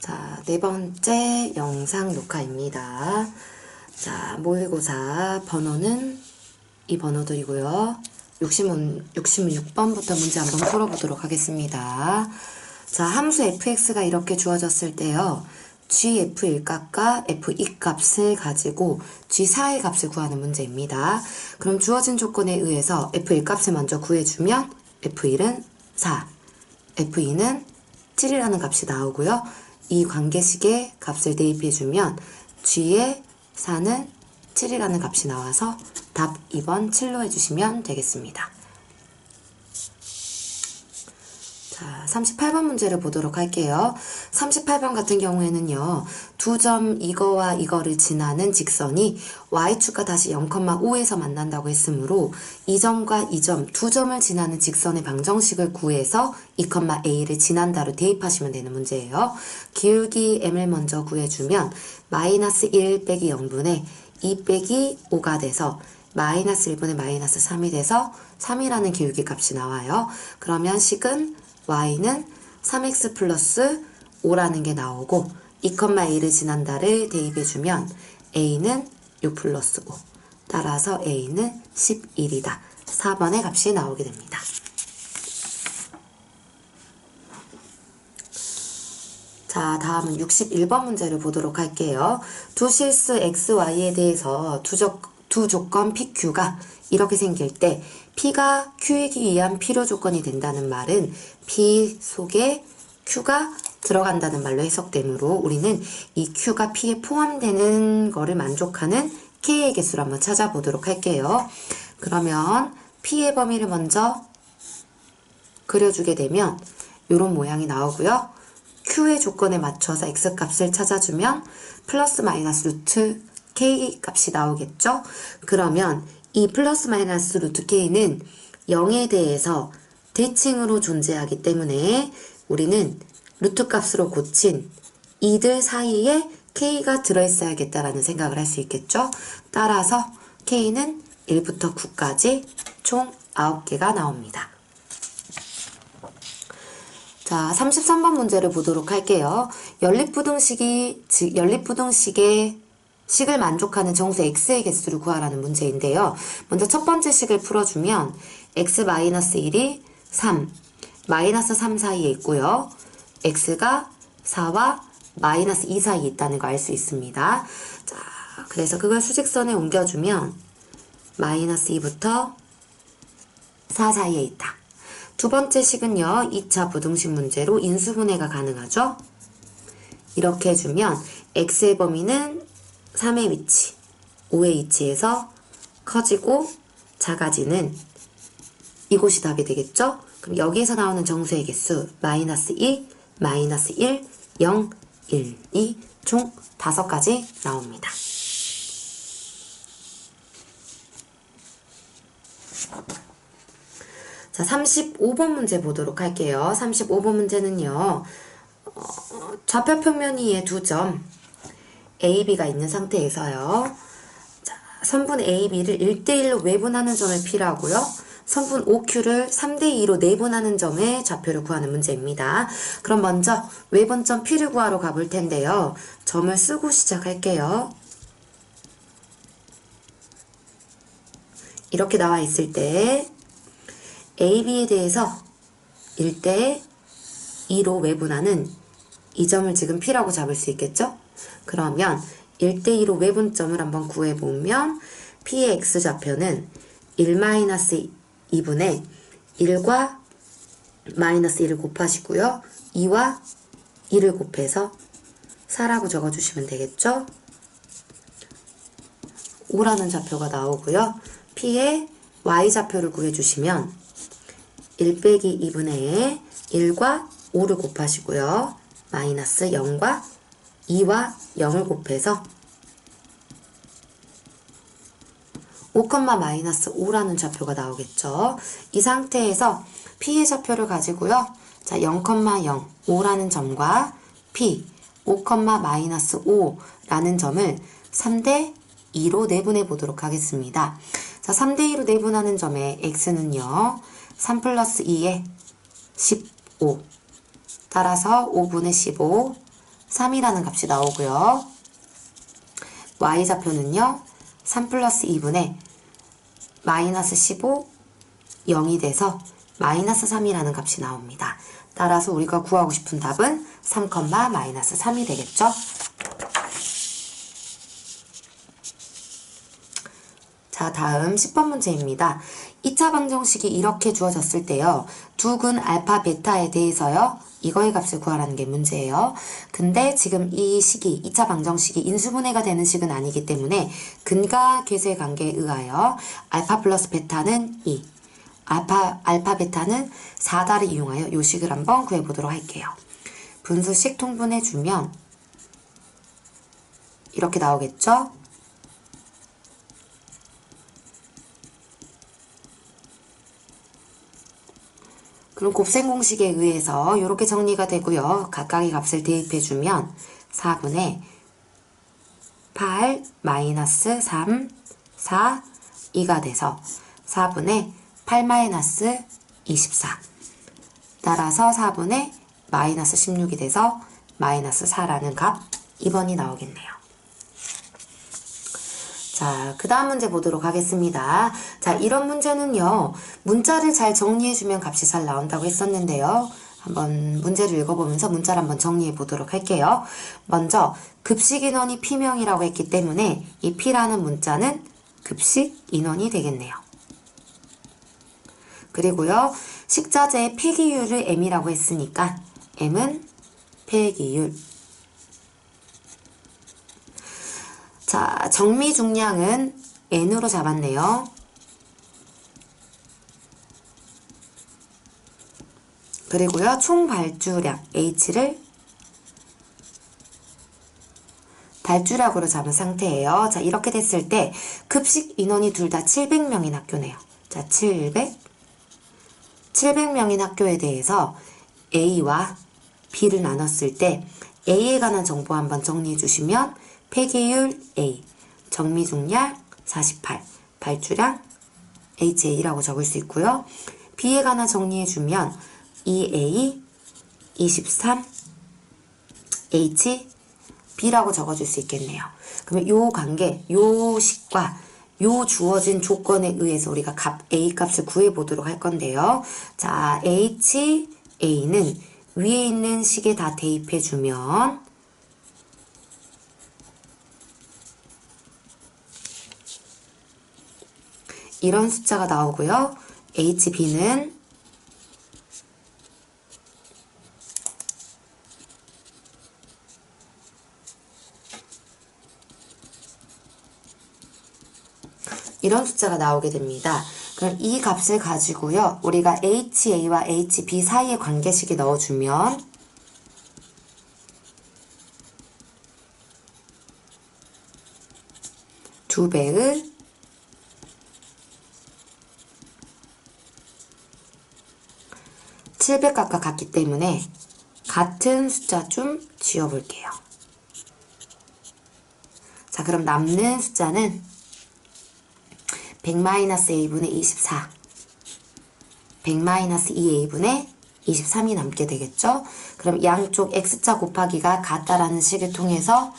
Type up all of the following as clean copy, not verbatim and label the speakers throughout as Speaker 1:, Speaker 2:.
Speaker 1: 자, 네 번째 영상 녹화입니다. 자, 모의고사 번호는 이 번호들이고요. 66번부터 문제 한번 풀어보도록 하겠습니다. 자, 함수 fx가 이렇게 주어졌을 때요. gf1 값과 f2 값을 가지고 g4의 값을 구하는 문제입니다. 그럼 주어진 조건에 의해서 f1 값을 먼저 구해주면 f1은 4, f2는 7이라는 값이 나오고요. 이 관계식의 값을 대입해주면 g의 4는 7이라는 값이 나와서 답 2번 7로 해주시면 되겠습니다. 자, 38번 문제를 보도록 할게요. 38번 같은 경우에는요. 두 점 이거와 이거를 지나는 직선이 y축과 다시 0,5에서 만난다고 했으므로 이 점과 이 점, 두 점을 지나는 직선의 방정식을 구해서 2,a를 지난다로 대입하시면 되는 문제예요. 기울기 m을 먼저 구해주면 마이너스 1 빼기 0분의 2 빼기 5가 돼서 마이너스 1분의 마이너스 3이 돼서 3이라는 기울기 값이 나와요. 그러면 식은 y는 3x 플러스 5라는 게 나오고 2,a를 지난다를 대입해주면 a는 6 플러스 5 따라서 a는 11이다. 4번의 값이 나오게 됩니다. 자, 다음은 61번 문제를 보도록 할게요. 두 실수 xy에 대해서 두 조건 PQ가 이렇게 생길 때 P가 Q이기 위한 필요 조건이 된다는 말은 P 속에 Q가 들어간다는 말로 해석되므로 우리는 이 Q가 P에 포함되는 거를 만족하는 K의 개수를 한번 찾아보도록 할게요. 그러면 P의 범위를 먼저 그려주게 되면 이런 모양이 나오고요. Q의 조건에 맞춰서 X값을 찾아주면 플러스 마이너스 루트 K 값이 나오겠죠? 그러면 이 플러스 마이너스 루트 K는 0에 대해서 대칭으로 존재하기 때문에 우리는 루트 값으로 고친 이들 사이에 K가 들어있어야겠다라는 생각을 할 수 있겠죠? 따라서 K는 1부터 9까지 총 9개가 나옵니다. 자, 33번 문제를 보도록 할게요. 식을 만족하는 정수 x의 개수를 구하라는 문제인데요. 먼저 첫 번째 식을 풀어주면 x-1이 3, 마이너스 3 사이에 있고요. x가 4와 마이너스 2 사이에 있다는 거 알 수 있습니다. 자, 그래서 그걸 수직선에 옮겨주면 마이너스 2부터 4 사이에 있다. 두 번째 식은요. 2차 부등식 문제로 인수분해가 가능하죠. 이렇게 해주면 x의 범위는 3의 위치, 5의 위치에서 커지고 작아지는 이곳이 답이 되겠죠? 그럼 여기에서 나오는 정수의 개수 마이너스 2, 마이너스 1, 0, 1, 2 총 5가지 나옵니다. 자, 35번 문제 보도록 할게요. 35번 문제는요. 좌표 평면 위에 두 점 A, B가 있는 상태에서요. 자, 선분 A, B를 1대1로 외분하는 점을 P라고요. 선분 OQ를 3대2로 내분하는 점의 좌표를 구하는 문제입니다. 그럼 먼저 외분점 P를 구하러 가볼 텐데요. 점을 쓰고 시작할게요. 이렇게 나와 있을 때 A, B에 대해서 1대2로 외분하는 이 점을 지금 P라고 잡을 수 있겠죠? 그러면 1대2로 외분점을 한번 구해보면 P의 X좌표는 1-2분의 1과 마이너스 1을 곱하시고요. 2와 1을 곱해서 4라고 적어주시면 되겠죠? 5라는 좌표가 나오고요. P의 Y좌표를 구해주시면 1 빼기 2분의 1과 5를 곱하시고요. 마이너스 0과 2와 0을 곱해서 5, 마이너스 5라는 좌표가 나오겠죠. 이 상태에서 P의 좌표를 가지고요. 자, 0, 0, 5라는 점과 P, 5, 마이너스 5라는 점을 3대2로 내분해 보도록 하겠습니다. 자, 3대2로 내분하는 점의 X는요. 3 플러스 2에 15 따라서 5분의 15 3이라는 값이 나오고요. y좌표는요. 3 플러스 2분의 마이너스 15, 0이 돼서 마이너스 3이라는 값이 나옵니다. 따라서 우리가 구하고 싶은 답은 3, 마이너스 3이 되겠죠? 자, 다음 10번 문제입니다. 2차 방정식이 이렇게 주어졌을 때요. 두 근 알파, 베타에 대해서요. 이거의 값을 구하라는 게 문제예요. 근데 지금 이 식이 2차 방정식이 인수분해가 되는 식은 아니기 때문에 근과 괴수의 관계에 의하여 알파 플러스 베타는 2, 알파 베타는 4다를 이용하여 요 식을 한번 구해보도록 할게요. 분수식 통분해주면 이렇게 나오겠죠? 그럼 곱셈 공식에 의해서 이렇게 정리가 되고요. 각각의 값을 대입해주면 4분의 8 마이너스 3, 4, 2가 돼서 4분의 8 마이너스 24. 따라서 4분의 마이너스 16이 돼서 마이너스 4라는 값 2번이 나오겠네요. 자, 그 다음 문제 보도록 하겠습니다. 자, 이런 문제는요. 문자를 잘 정리해주면 값이 잘 나온다고 했었는데요. 한번 문제를 읽어보면서 문자를 한번 정리해 보도록 할게요. 먼저 급식 인원이 P명이라고 했기 때문에 이 P라는 문자는 급식 인원이 되겠네요. 그리고요. 식자재의 폐기율을 M이라고 했으니까 M은 폐기율. 자, 정미 중량은 N으로 잡았네요. 그리고요, 총 발주량 H를 발주량으로 잡은 상태예요. 자, 이렇게 됐을 때 급식 인원이 둘 다 700명인 학교네요. 자, 700명인 학교에 대해서 A와 B를 나눴을 때 A에 관한 정보 한번 정리해 주시면 폐기율 A, 정미중량 48, 발주량 HA라고 적을 수 있고요. B에 관한 정리해주면 EA, 23, H, B라고 적어줄 수 있겠네요. 그러면 요 관계, 요 식과 요 주어진 조건에 의해서 우리가 값 A 값을 구해보도록 할 건데요. 자, HA는 위에 있는 식에 다 대입해주면 이런 숫자가 나오고요. HB는 이런 숫자가 나오게 됩니다. 그럼 이 값을 가지고요. 우리가 HA와 HB 사이의 관계식에 넣어주면 두 배의 700각각 같기 때문에 같은 숫자 좀 지워볼게요. 자, 그럼 남는 숫자는 100-A분의 24, 100-2A분의 23이 남게 되겠죠? 그럼 양쪽 X자 곱하기가 같다라는 식을 통해서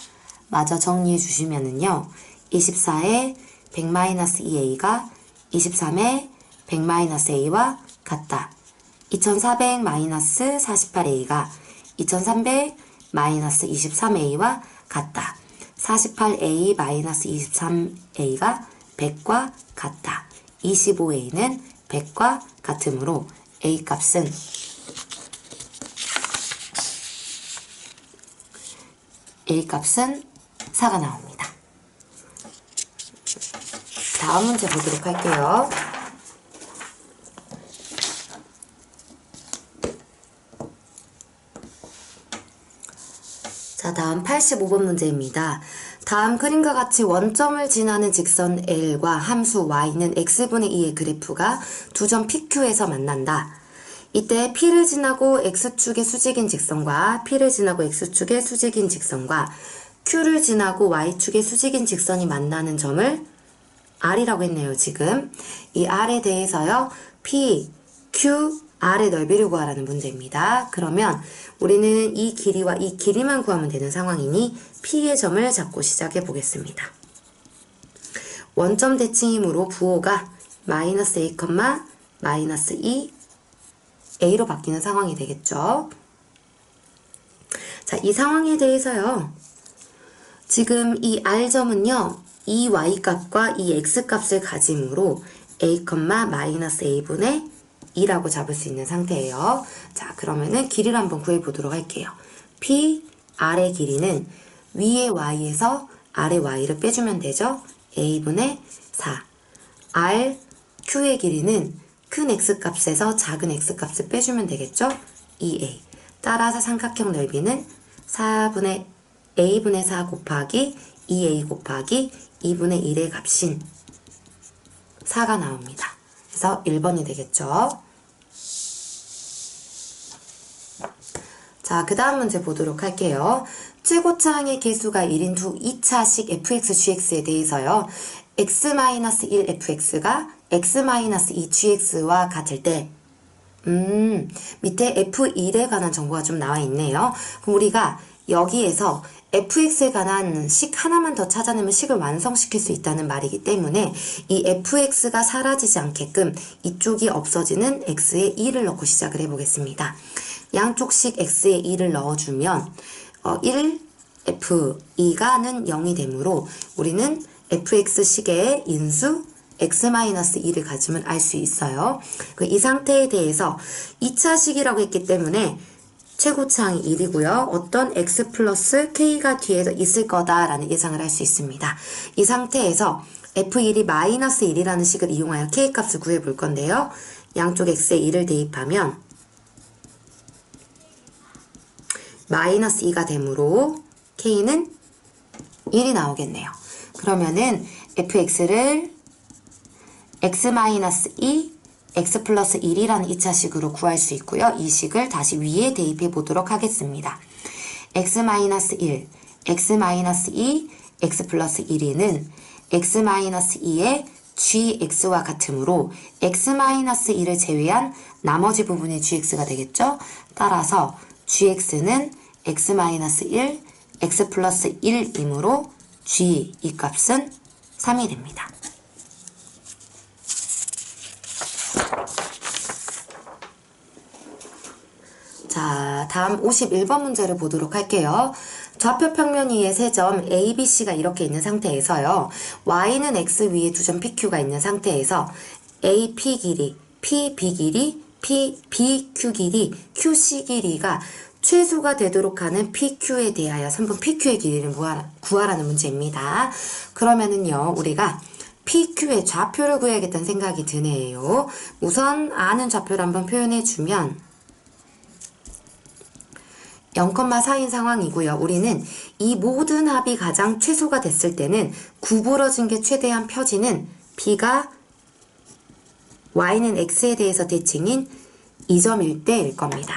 Speaker 1: 마저 정리해 주시면은요. 24에 100-2A가 23에 100-A와 같다. 2400-48A가 2300-23A와 같다. 48A-23A가 100과 같다. 25A는 100과 같으므로 A값은 A값은 4가 나옵니다. 다음 문제 보도록 할게요. 자, 다음 85번 문제입니다. 다음 그림과 같이 원점을 지나는 직선 L과 함수 Y는 X분의 2의 그래프가 두 점 PQ에서 만난다. 이때 P를 지나고 X축의 수직인 직선과 P를 지나고 X축의 수직인 직선과 Q를 지나고 Y축의 수직인 직선이 만나는 점을 R이라고 했네요, 지금. 이 R에 대해서요, P, Q, R의 넓이를 구하라는 문제입니다. 그러면 우리는 이 길이와 이 길이만 구하면 되는 상황이니 P의 점을 잡고 시작해 보겠습니다. 원점 대칭이므로 부호가 마이너스 A, 마이너스 2, A로 바뀌는 상황이 되겠죠. 자, 이 상황에 대해서요. 지금 이 R점은요. 이 Y값과 이 X값을 가짐으로 A, 마이너스 A분의 2라고 잡을 수 있는 상태예요. 자, 그러면은 길이를 한번 구해보도록 할게요. P, R의 길이는 위의 Y에서 아래 Y를 빼주면 되죠. A분의 4. R, Q의 길이는 큰 X값에서 작은 X값을 빼주면 되겠죠. 2A. 따라서 삼각형 넓이는 4분의 A분의 4 곱하기 2A 곱하기 2분의 1의 값인 4가 나옵니다. 그래서 1번이 되겠죠. 자, 그 다음 문제 보도록 할게요. 최고차항의 개수가 1인 2차식 fx, gx에 대해서요. x-1 fx가 x-2 gx와 같을 때 밑에 f1에 관한 정보가 좀 나와 있네요. 그럼 우리가 여기에서 fx에 관한 식 하나만 더 찾아내면 식을 완성시킬 수 있다는 말이기 때문에 이 fx가 사라지지 않게끔 이쪽이 없어지는 x에 2를 넣고 시작을 해보겠습니다. 양쪽씩 x에 2를 넣어주면 1, f2가는 0이 되므로 우리는 fx식의 인수 x-2를 가지면 알 수 있어요. 이 상태에 대해서 2차식이라고 했기 때문에 최고차항이 1이고요. 어떤 x 플러스 k가 뒤에 있을 거다라는 예상을 할 수 있습니다. 이 상태에서 f1이 마이너스 1이라는 식을 이용하여 k값을 구해볼 건데요. 양쪽 x에 1을 대입하면 마이너스 2가 되므로 k는 1이 나오겠네요. 그러면은 fx를 x-2, x 플러스 1이라는 2차식으로 구할 수 있고요. 이 식을 다시 위에 대입해 보도록 하겠습니다. x-1, x-2, x 플러스 1은 x-2의 gx와 같으므로 x-1을 제외한 나머지 부분이 gx가 되겠죠. 따라서 gx는 x-1, x 플러스 1이므로 g 이 값은 3이 됩니다. 자, 다음 51번 문제를 보도록 할게요. 좌표 평면 위에 세 점 A, B, C가 이렇게 있는 상태에서요. Y는 X 위에 두 점 PQ가 있는 상태에서 A, P 길이, P, B 길이, P, B, Q 길이, Q, C 길이가 최소가 되도록 하는 PQ에 대하여 선분 PQ의 길이를 구하라는 문제입니다. 그러면은요, 우리가 PQ의 좌표를 구해야겠다는 생각이 드네요. 우선 아는 좌표를 한번 표현해주면 0,4인 상황이고요. 우리는 이 모든 합이 가장 최소가 됐을 때는 구부러진 게 최대한 펴지는 B가 Y는 X에 대해서 대칭인 이 점일 때일 겁니다.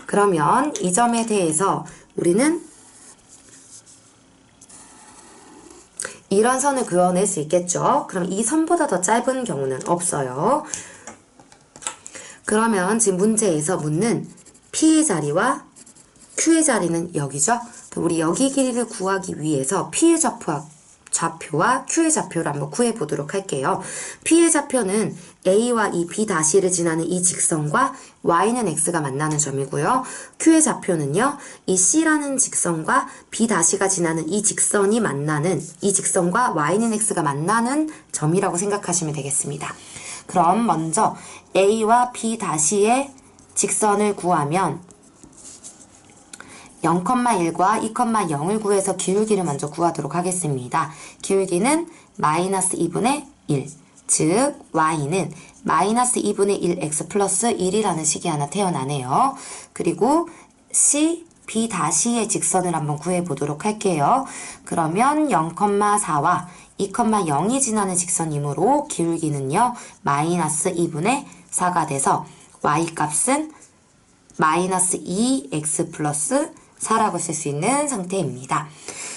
Speaker 1: 그러면 이 점에 대해서 우리는 이런 선을 그어낼 수 있겠죠. 그럼 이 선보다 더 짧은 경우는 없어요. 그러면 지금 문제에서 묻는 P의 자리와 Q의 자리는 여기죠. 우리 여기 길이를 구하기 위해서 P의 좌표와 Q의 좌표를 한번 구해보도록 할게요. P의 좌표는 A와 이 B'를 지나는 이 직선과 Y는 X가 만나는 점이고요. Q의 좌표는요. 이 C라는 직선과 B'가 지나는 이 직선이 만나는 이 직선과 Y는 X가 만나는 점이라고 생각하시면 되겠습니다. 그럼 먼저 A와 B'의 직선을 구하면 0,1과 2,0을 구해서 기울기를 먼저 구하도록 하겠습니다. 기울기는 마이너스 2분의 1, 즉 y는 마이너스 2분의 1x 플러스 1이라는 식이 하나 태어나네요. 그리고 c, b''의 직선을 한번 구해보도록 할게요. 그러면 0,4와 2,0이 지나는 직선이므로 기울기는요. 마이너스 2분의 4가 돼서 y값은 마이너스 2x 플러스 4라고 쓸 수 있는 상태입니다.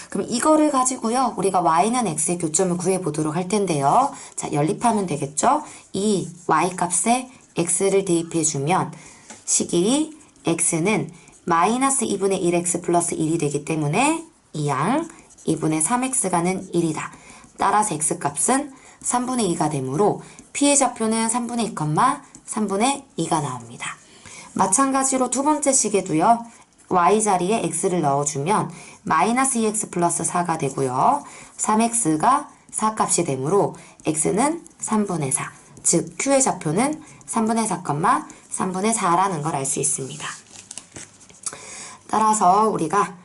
Speaker 1: 그럼 이거를 가지고요. 우리가 y는 x의 교점을 구해보도록 할 텐데요. 자, 연립하면 되겠죠? 이 y값에 x를 대입해주면 식이 x는 마이너스 2분의 1x 플러스 1이 되기 때문에 이항 2분의 3x가는 1이다. 따라서 x값은 3분의 2가 되므로 p의 좌표는 3분의 2, 3분의 2가 나옵니다. 마찬가지로 두 번째 식에도요. y 자리에 x를 넣어주면 마이너스 2x 플러스 4가 되고요. 3x가 4값이 되므로 x는 3분의 4, 즉 q의 좌표는 3분의 4, 3분의 4라는 걸 알 수 있습니다. 따라서 우리가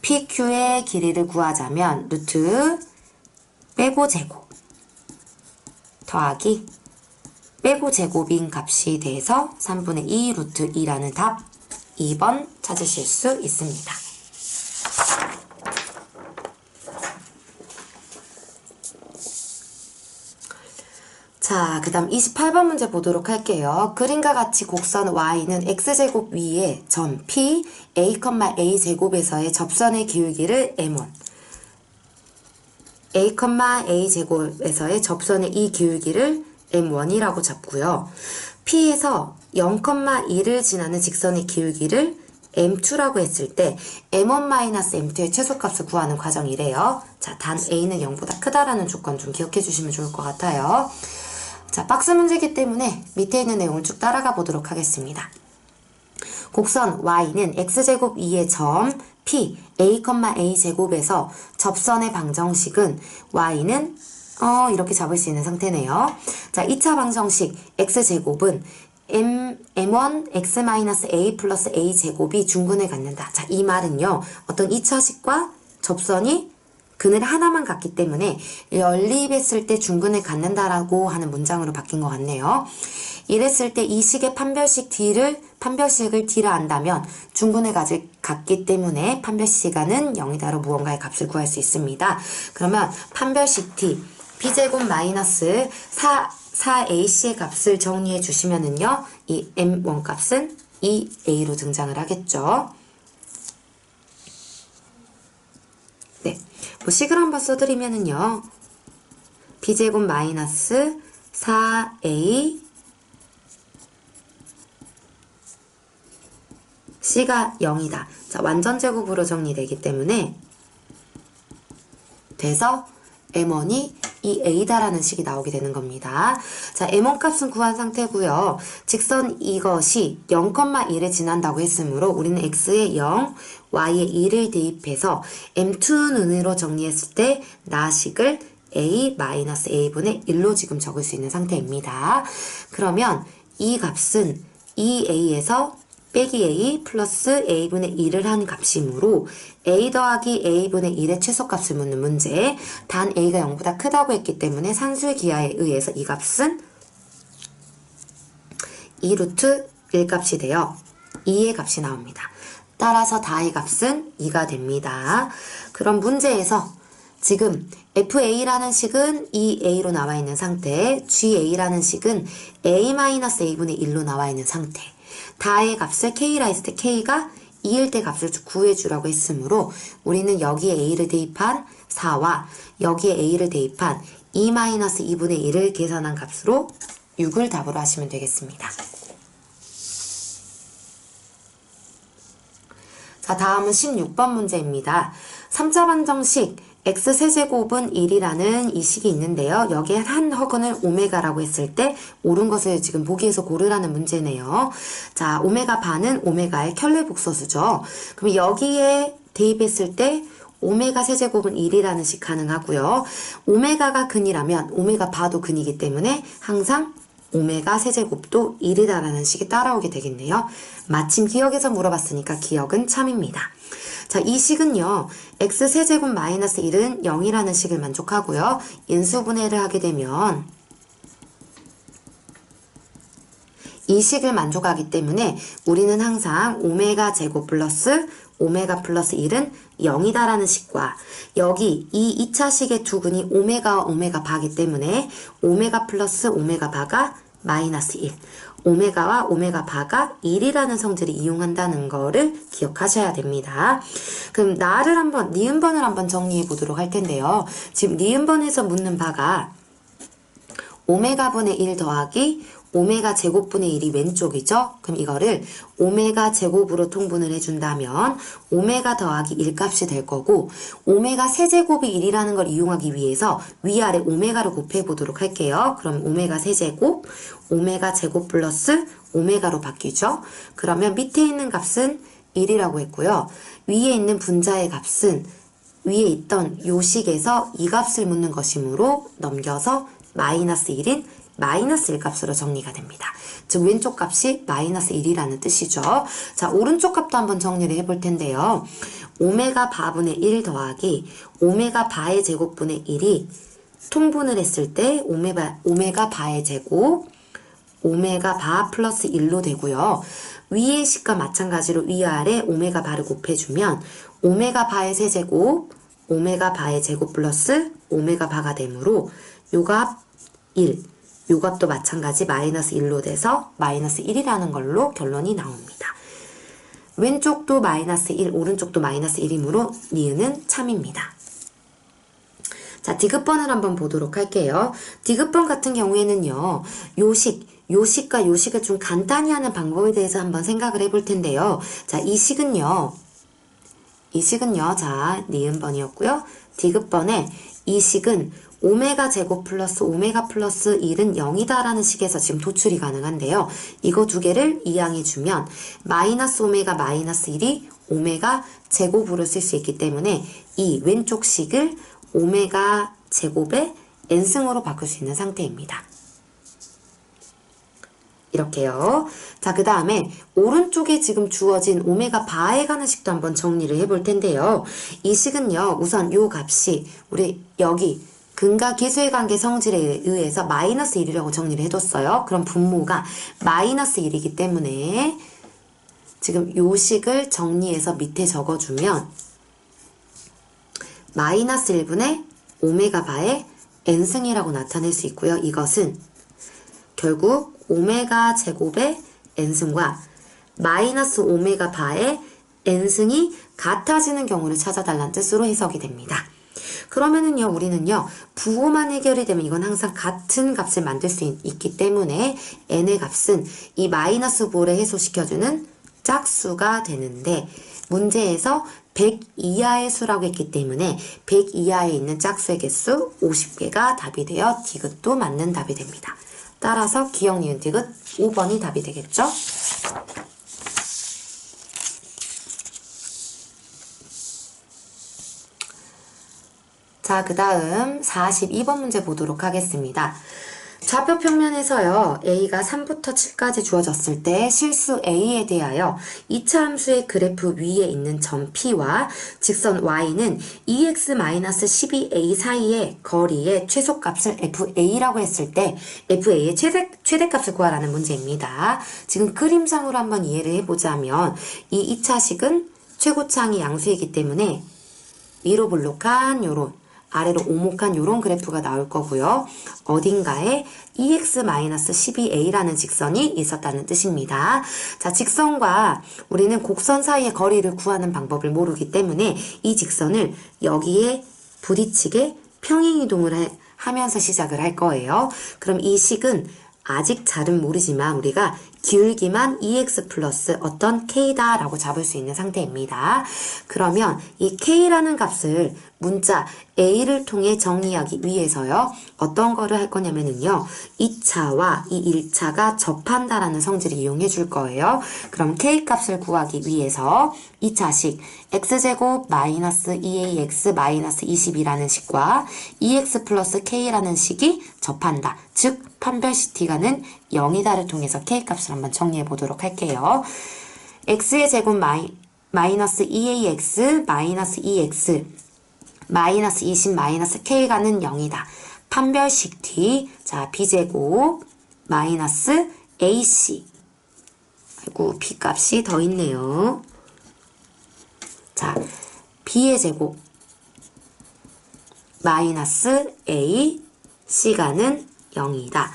Speaker 1: PQ의 길이를 구하자면 루트 빼고 제곱 더하기 빼고 제곱인 값이 돼서 3분의 2 루트 2라는 답 2번 찾으실 수 있습니다. 자, 그 다음 28번 문제 보도록 할게요. 그림과 같이 곡선 y는 x제곱 위에 점 p, a, a 제곱에서의 접선의 기울기를 m1, a, a 제곱에서의 접선의 이 기울기를 m1이라고 잡고요. p에서 0,2를 지나는 직선의 기울기를 m2라고 했을 때 m1-m2의 최소값을 구하는 과정이래요. 자, 단 a는 0보다 크다라는 조건 좀 기억해 주시면 좋을 것 같아요. 자, 박스 문제이기 때문에 밑에 있는 내용을 쭉 따라가 보도록 하겠습니다. 곡선 y는 x제곱 위의 점 p, a, a 제곱에서 접선의 방정식은 y는 이렇게 잡을 수 있는 상태네요. 자, 2차 방정식 x제곱은 m1 x-a 플러스 a 제곱이 중근을 갖는다. 자, 이 말은요. 어떤 2차식과 접선이 근을 하나만 갖기 때문에 연립했을 때 중근을 갖는다라고 하는 문장으로 바뀐 것 같네요. 이랬을 때 이 식의 판별식을 D를 안다면 중근을 갖기 때문에 판별시간은 0이다로 무언가의 값을 구할 수 있습니다. 그러면 판별식 D B제곱 마이너스 4AC의 값을 정리해 주시면은요. 이 M1 값은 2A로 등장을 하겠죠. 네. 뭐 식을 한번 써드리면은요. B제곱 마이너스 4A C가 0이다. 자, 완전제곱으로 정리되기 때문에 돼서 M1이 이 A다라는 식이 나오게 되는 겁니다. 자, M1 값은 구한 상태고요. 직선 이것이 0,1을 지난다고 했으므로 우리는 X에 0, Y에 2를 대입해서 M2눈으로 정리했을 때 나식을 A-A분의 1로 지금 적을 수 있는 상태입니다. 그러면 이 값은 2A에서 빼기 A 플러스 A분의 1을 한 값이므로 A 더하기 A분의 1의 최소값을 묻는 문제. 단 A가 0보다 크다고 했기 때문에 산수의 기하에 의해서 이 값은 2 루트 1 값이 되어 2의 값이 나옵니다. 따라서 다의 값은 2가 됩니다. 그럼 문제에서 지금 FA라는 식은 2A로 나와 있는 상태, GA라는 식은 A-A분의 1로 나와 있는 상태. 다의 값을 K라 했을 때 K가 2일 때 값을 구해주라고 했으므로 우리는 여기에 A를 대입한 4와 여기에 A를 대입한 2-2분의 1을 계산한 값으로 6을 답으로 하시면 되겠습니다. 자, 다음은 16번 문제입니다. 3차 방정식 x세제곱은 1이라는 이 식이 있는데요. 여기에 한 허근을 오메가라고 했을 때 옳은 것을 지금 보기에서 고르라는 문제네요. 자, 오메가 반은 오메가의 켤레복소수죠. 그럼 여기에 대입했을 때 오메가 세제곱은 1이라는 식 가능하고요. 오메가가 근이라면 오메가 바도 근이기 때문에 항상 오메가 세제곱도 1이다라는 식이 따라오게 되겠네요. 마침 기억에서 물어봤으니까 기억은 참입니다. 자, 이 식은요. x세제곱 마이너스 1은 0이라는 식을 만족하고요. 인수분해를 하게 되면 이 식을 만족하기 때문에 우리는 항상 오메가 제곱 플러스 오메가 플러스 1은 0이다라는 식과 여기 이 2차 식의 두 근이 오메가와 오메가 바기 때문에 오메가 플러스 오메가 바가 마이너스 1, 오메가와 오메가 바가 1이라는 성질을 이용한다는 거를 기억하셔야 됩니다. 그럼 나를 한번, 니은번을 한번 정리해 보도록 할 텐데요. 지금 니은번에서 묻는 바가 오메가분의 1 더하기 오메가 제곱분의 1이 왼쪽이죠? 그럼 이거를 오메가 제곱으로 통분을 해준다면 오메가 더하기 1 값이 될 거고 오메가 세제곱이 1이라는 걸 이용하기 위해서 위아래 오메가를 곱해보도록 할게요. 그럼 오메가 세제곱, 오메가 제곱 플러스 오메가로 바뀌죠? 그러면 밑에 있는 값은 1이라고 했고요. 위에 있는 분자의 값은 위에 있던 요식에서 이 값을 묻는 것이므로 넘겨서 마이너스 1인 마이너스 1 값으로 정리가 됩니다. 즉 왼쪽 값이 마이너스 1이라는 뜻이죠. 자, 오른쪽 값도 한번 정리를 해볼 텐데요. 오메가 바분의 1 더하기 오메가 바의 제곱분의 1이 통분을 했을 때 오메가 바의 제곱 오메가 바 플러스 1로 되고요. 위의 식과 마찬가지로 위아래 오메가 바를 곱해주면 오메가 바의 세제곱 오메가 바의 제곱 플러스 오메가 바가 되므로 요 값 1, 요 값도 마찬가지 마이너스 1로 돼서 마이너스 1이라는 걸로 결론이 나옵니다. 왼쪽도 마이너스 1, 오른쪽도 마이너스 1이므로 니은은 참입니다. 자, 디귿번을 한번 보도록 할게요. 디귿번 같은 경우에는요, 요식과 요식을 좀 간단히 하는 방법에 대해서 한번 생각을 해볼 텐데요. 자, 이 식은요, 자, 니은번이었고요. 디귿번에 이 식은 오메가 제곱 플러스 오메가 플러스 1은 0이다 라는 식에서 지금 도출이 가능한데요. 이거 두 개를 이항해주면 마이너스 오메가 마이너스 1이 오메가 제곱으로 쓸 수 있기 때문에 이 왼쪽 식을 오메가 제곱의 n승으로 바꿀 수 있는 상태입니다. 이렇게요. 자, 그 다음에 오른쪽에 지금 주어진 오메가 바에 관한 식도 한번 정리를 해볼 텐데요. 이 식은요, 우선 요 값이 우리 여기 근과 계수의 관계 성질에 의해서 마이너스 1이라고 정리를 해뒀어요. 그럼 분모가 마이너스 1이기 때문에 지금 요 식을 정리해서 밑에 적어주면 마이너스 1분의 오메가 바의 n승이라고 나타낼 수 있고요. 이것은 결국 오메가 제곱의 n승과 마이너스 오메가 바의 n승이 같아지는 경우를 찾아달라는 뜻으로 해석이 됩니다. 그러면은요, 우리는요, 부호만 해결이 되면 이건 항상 같은 값을 만들 수 있기 때문에 n의 값은 이 마이너스 부호를 해소시켜주는 짝수가 되는데 문제에서 100 이하의 수라고 했기 때문에 100 이하에 있는 짝수의 개수 50개가 답이 되어 디귿도 맞는 답이 됩니다. 따라서 기역, 니은, 디귿 5번이 답이 되겠죠? 자, 그 다음 42번 문제 보도록 하겠습니다. 좌표 평면에서요, A가 3부터 7까지 주어졌을 때 실수 A에 대하여 2차 함수의 그래프 위에 있는 점 P와 직선 Y는 2x-12a 사이의 거리의 최소값을 FA라고 했을 때 FA의 최대값을 구하라는 문제입니다. 지금 그림상으로 한번 이해를 해보자면 이 2차식은 최고차항이 양수이기 때문에 위로 볼록한 요런 아래로 오목한 요런 그래프가 나올 거고요. 어딘가에 EX-12a라는 직선이 있었다는 뜻입니다. 자, 직선과 우리는 곡선 사이의 거리를 구하는 방법을 모르기 때문에 이 직선을 여기에 부딪히게 평행이동을 하면서 시작을 할 거예요. 그럼 이 식은 아직 잘은 모르지만 우리가 기울기만 EX 플러스 어떤 K다 라고 잡을 수 있는 상태입니다. 그러면 이 K라는 값을 문자 A를 통해 정의하기 위해서요. 어떤 거를 할 거냐면요. 2차와 이 1차가 접한다라는 성질을 이용해 줄 거예요. 그럼 K 값을 구하기 위해서 2차식 X제곱 마이너스 2AX 마이너스 20이라는 식과 EX 플러스 K라는 식이 접한다. 즉 판별식 T가는 0이다를 통해서 K 값을 한번 정리해 보도록 할게요. X의 제곱 마이너스 2AX 마이너스 2X 마이너스 20 마이너스 K가는 0이다. 판별식 T. 자, B제곱 마이너스 AC. 아이고, B 값이 더 있네요. 자, B의 제곱 마이너스 A C가는 0이다.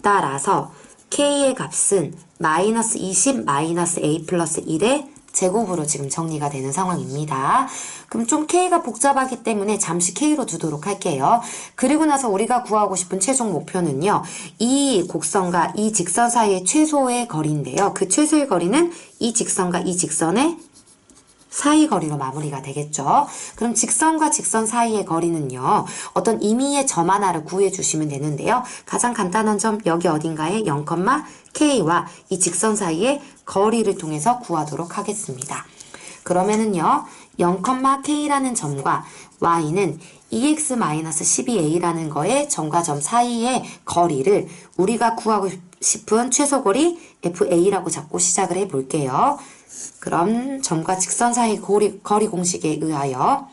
Speaker 1: 따라서 K의 값은 마이너스 20 마이너스 A 플러스 1의 제곱으로 지금 정리가 되는 상황입니다. 그럼 좀 K가 복잡하기 때문에 잠시 K로 두도록 할게요. 그리고 나서 우리가 구하고 싶은 최종 목표는요. 이 곡선과 이 직선 사이의 최소의 거리인데요. 그 최소의 거리는 이 직선과 이 직선의 사이 거리로 마무리가 되겠죠. 그럼 직선과 직선 사이의 거리는요. 어떤 임의의 점 하나를 구해주시면 되는데요. 가장 간단한 점 여기 어딘가에 0,K와 이 직선 사이의 거리를 통해서 구하도록 하겠습니다. 그러면은요. 0,K라는 점과 y는 2x-12a라는 거의 점과 점 사이의 거리를 우리가 구하고 싶은 최소거리 fa라고 잡고 시작을 해볼게요. 그럼 점과 직선 사이 거리 공식에 의하여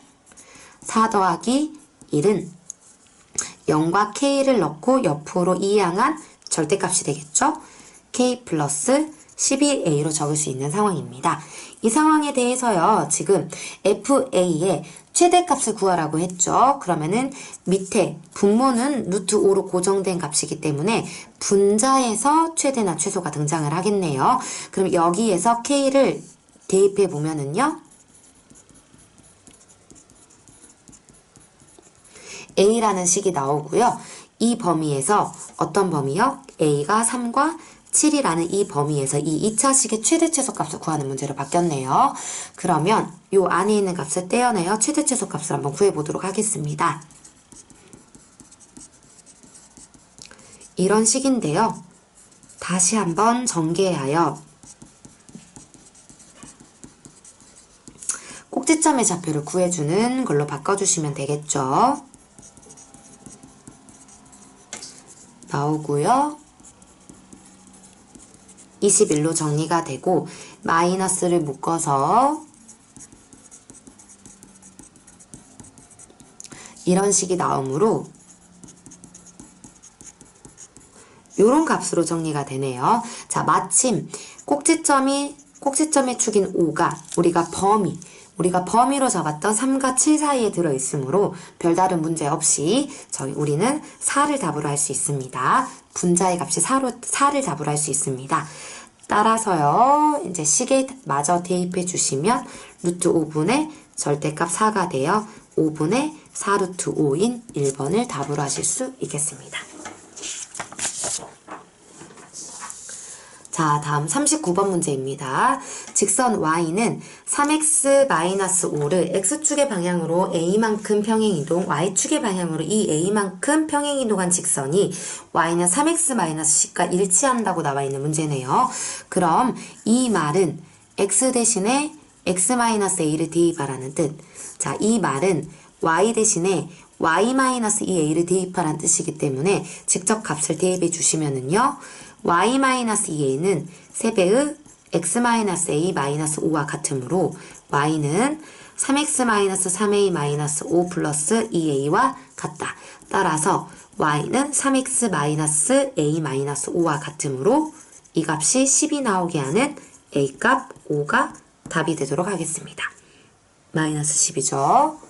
Speaker 1: 4 더하기 1은 0과 k를 넣고 옆으로 이항한 절대값이 되겠죠? k 플러스 12a로 적을 수 있는 상황입니다. 이 상황에 대해서요. 지금 fa의 최대값을 구하라고 했죠. 그러면은 밑에 분모는 루트 5로 고정된 값이기 때문에 분자에서 최대나 최소가 등장을 하겠네요. 그럼 여기에서 k를 대입해 보면은요. a라는 식이 나오고요. 이 범위에서 어떤 범위요? a가 3과 7이라는 이 범위에서 이 2차식의 최대 최소값을 구하는 문제로 바뀌었네요. 그러면 요 안에 있는 값을 떼어내어 최대 최소값을 한번 구해보도록 하겠습니다. 이런 식인데요. 다시 한번 전개하여 꼭지점의 좌표를 구해주는 걸로 바꿔주시면 되겠죠. 나오고요. 21로 정리가 되고 마이너스를 묶어서 이런 식이 나오므로 요런 값으로 정리가 되네요. 자, 마침 꼭지점의 축인 5가 우리가 범위로 잡았던 3과 7 사이에 들어있으므로 별다른 문제 없이 우리는 4를 답으로 할 수 있습니다. 분자의 값이 4를 답으로 할 수 있습니다. 따라서요. 이제 식에 마저 대입해 주시면 루트 5분의 절대값 4가 되어 5분의 4 루트 5인 1번을 답으로 하실 수 있겠습니다. 자, 다음 39번 문제입니다. 직선 y는 3x-5를 x축의 방향으로 a만큼 평행이동, y축의 방향으로 이 a만큼 평행이동한 직선이 y는 3x-10과 일치한다고 나와 있는 문제네요. 그럼 이 말은 x 대신에 x-a를 대입하라는 뜻. 자, 이 말은 y 대신에 y-2a를 대입하라는 뜻이기 때문에 직접 값을 대입해 주시면은요. y-2a는 3배의 x-a-5와 같으므로 y는 3x-3a-5 플러스 2a와 같다. 따라서 y는 3x-a-5와 같으므로 이 값이 10이 나오게 하는 a값 5가 답이 되도록 하겠습니다. 마이너스 10이죠.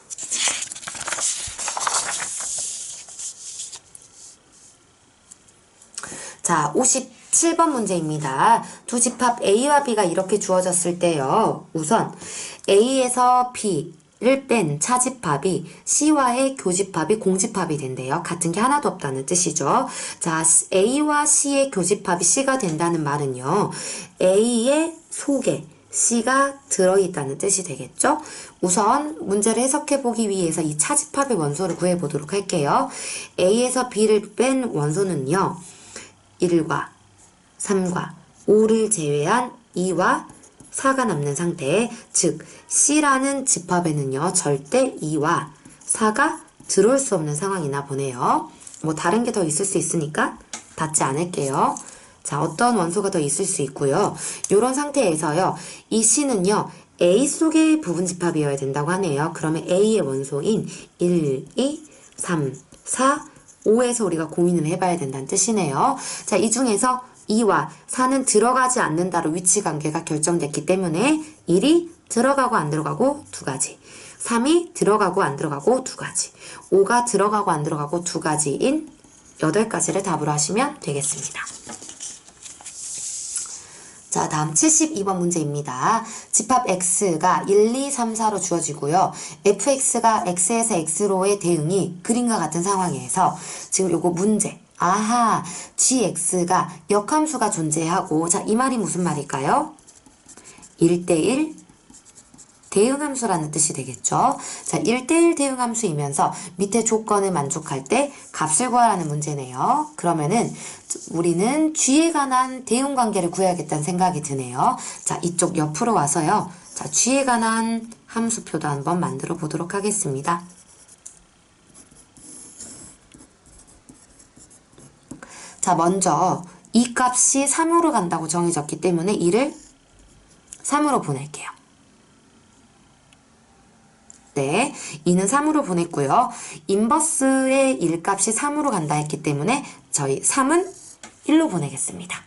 Speaker 1: 자, 57번 문제입니다. 두 집합 A와 B가 이렇게 주어졌을 때요. 우선 A에서 B를 뺀 차집합이 C와의 교집합이 공집합이 된대요. 같은 게 하나도 없다는 뜻이죠. 자, A와 C의 교집합이 C가 된다는 말은요. A의 속에 C가 들어있다는 뜻이 되겠죠? 우선 문제를 해석해보기 위해서 이 차집합의 원소를 구해보도록 할게요. A에서 B를 뺀 원소는요. 1과 3과 5를 제외한 2와 4가 남는 상태, 즉 C라는 집합에는요. 절대 2와 4가 들어올 수 없는 상황이나 보네요. 뭐 다른 게 더 있을 수 있으니까 닫지 않을게요. 자, 어떤 원소가 더 있을 수 있고요. 이런 상태에서요. 이 C는요. A 속의 부분 집합이어야 된다고 하네요. 그러면 A의 원소인 1, 2, 3, 4, 5에서 우리가 고민을 해봐야 된다는 뜻이네요. 자, 이 중에서 2와 4는 들어가지 않는다로 위치 관계가 결정됐기 때문에 1이 들어가고 안 들어가고 두 가지, 3이 들어가고 안 들어가고 두 가지, 5가 들어가고 안 들어가고 두 가지인 8가지를 답으로 하시면 되겠습니다. 자, 다음 72번 문제입니다. 집합 x가 1, 2, 3, 4로 주어지고요. fx가 x에서 x로의 대응이 그림과 같은 상황에서 지금 요거 문제. 아하, gx가 역함수가 존재하고, 자, 이 말이 무슨 말일까요? 1대1 대응함수라는 뜻이 되겠죠. 자, 1대1 대응함수이면서 밑에 조건을 만족할 때 값을 구하라는 문제네요. 그러면은 우리는 g에 관한 대응관계를 구해야겠다는 생각이 드네요. 자, 이쪽 옆으로 와서요. 자, g에 관한 함수표도 한번 만들어 보도록 하겠습니다. 자, 먼저 이 값이 3으로 간다고 정해졌기 때문에 이를 3으로 보낼게요. 네, 2는 3으로 보냈고요. 인버스의 1값이 3으로 간다 했기 때문에 저희 3은 1로 보내겠습니다.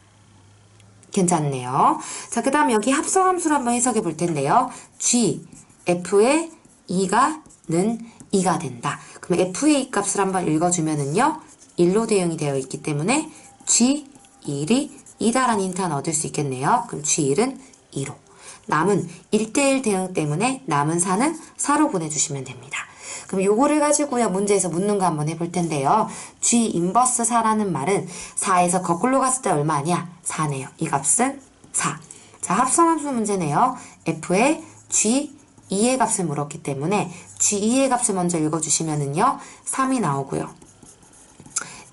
Speaker 1: 괜찮네요. 자, 그 다음 여기 합성함수를 한번 해석해 볼 텐데요. g, f의 2가 는 2가 된다. 그럼 f의 2값을 한번 읽어주면은요. 1로 대응이 되어 있기 때문에 g1이 2다라는 힌트는 얻을 수 있겠네요. 그럼 g1은 2로. 남은 1대1 대응 때문에 남은 4는 4로 보내주시면 됩니다. 그럼 요거를 가지고요. 문제에서 묻는 거 한번 해볼 텐데요. G 인버스 4라는 말은 4에서 거꾸로 갔을 때 얼마냐? 4네요. 이 값은 4. 자, 합성함수 문제네요. F의 G2의 값을 물었기 때문에 G2의 값을 먼저 읽어주시면은요. 3이 나오고요.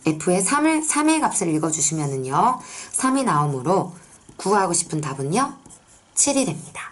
Speaker 1: F의 3의 값을 읽어주시면은요. 3이 나오므로 구하고 싶은 답은요. 7이 됩니다.